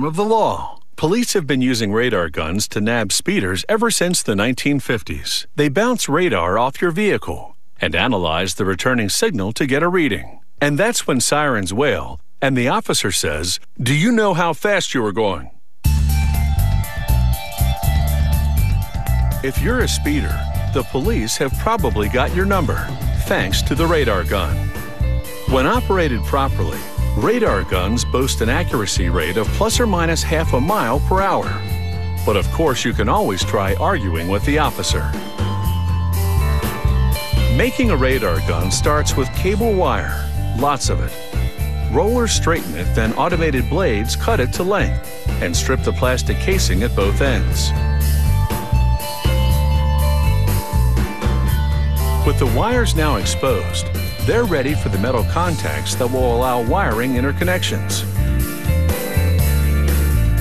of the law. Police have been using radar guns to nab speeders ever since the 1950s. They bounce radar off your vehicle and analyze the returning signal to get a reading. And that's when sirens wail and the officer says, "Do you know how fast you were going?" If you're a speeder, the police have probably got your number, thanks to the radar gun. When operated properly, radar guns boast an accuracy rate of plus or minus half a mile per hour. But of course, you can always try arguing with the officer. Making a radar gun starts with cable wire, lots of it. Rollers straighten it, then automated blades cut it to length and strip the plastic casing at both ends. With the wires now exposed, they're ready for the metal contacts that will allow wiring interconnections.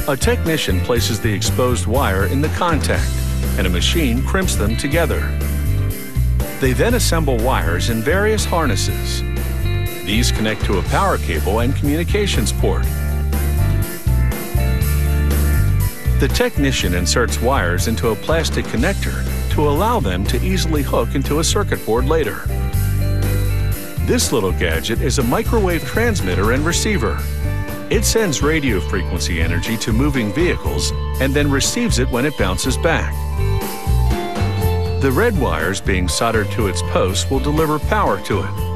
A technician places the exposed wire in the contact, and a machine crimps them together. They then assemble wires in various harnesses. These connect to a power cable and communications port. The technician inserts wires into a plastic connector to allow them to easily hook into a circuit board later. This little gadget is a microwave transmitter and receiver. It sends radio frequency energy to moving vehicles and then receives it when it bounces back. The red wires being soldered to its posts will deliver power to it.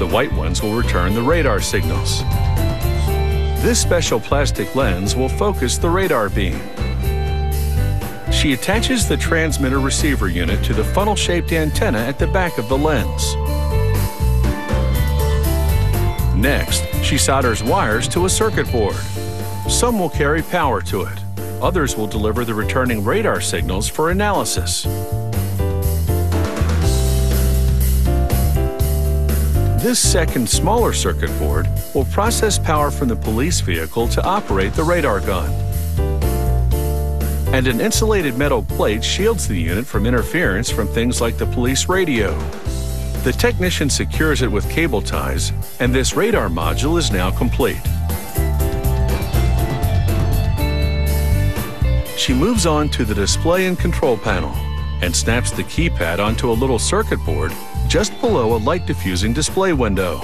The white ones will return the radar signals. This special plastic lens will focus the radar beam. She attaches the transmitter-receiver unit to the funnel-shaped antenna at the back of the lens. Next, she solders wires to a circuit board. Some will carry power to it. Others will deliver the returning radar signals for analysis. This second, smaller circuit board will process power from the police vehicle to operate the radar gun. And an insulated metal plate shields the unit from interference from things like the police radio. The technician secures it with cable ties, and this radar module is now complete. She moves on to the display and control panel and snaps the keypad onto a little circuit board just below a light diffusing display window.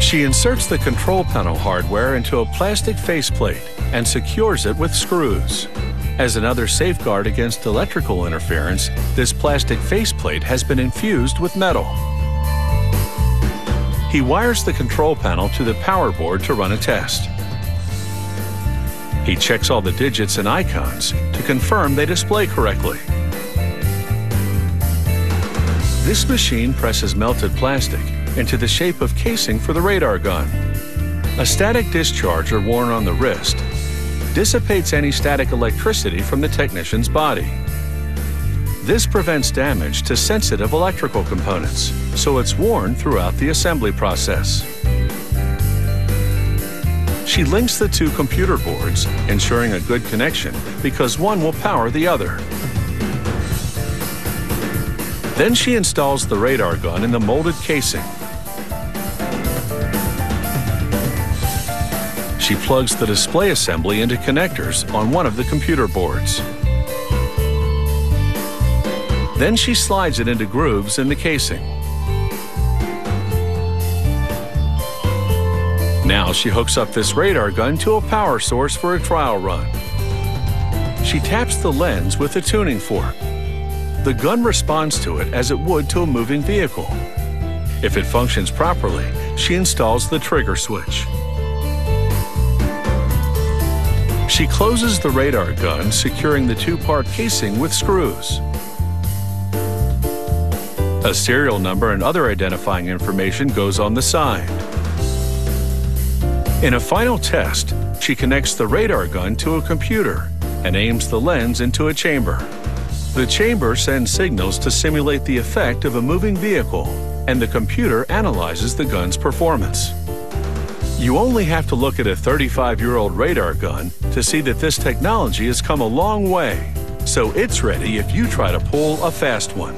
She inserts the control panel hardware into a plastic faceplate and secures it with screws. As another safeguard against electrical interference, this plastic faceplate has been infused with metal. He wires the control panel to the power board to run a test. He checks all the digits and icons to confirm they display correctly. This machine presses melted plastic into the shape of casing for the radar gun. A static discharger worn on the wrist dissipates any static electricity from the technician's body. This prevents damage to sensitive electrical components, so it's worn throughout the assembly process. She links the two computer boards, ensuring a good connection because one will power the other. Then she installs the radar gun in the molded casing. She plugs the display assembly into connectors on one of the computer boards. Then she slides it into grooves in the casing. Now she hooks up this radar gun to a power source for a trial run. She taps the lens with a tuning fork. The gun responds to it as it would to a moving vehicle. If it functions properly, she installs the trigger switch. She closes the radar gun, securing the two-part casing with screws. A serial number and other identifying information goes on the side. In a final test, she connects the radar gun to a computer and aims the lens into a chamber. The chamber sends signals to simulate the effect of a moving vehicle, and the computer analyzes the gun's performance. You only have to look at a 35-year-old radar gun to see that this technology has come a long way, so it's ready if you try to pull a fast one.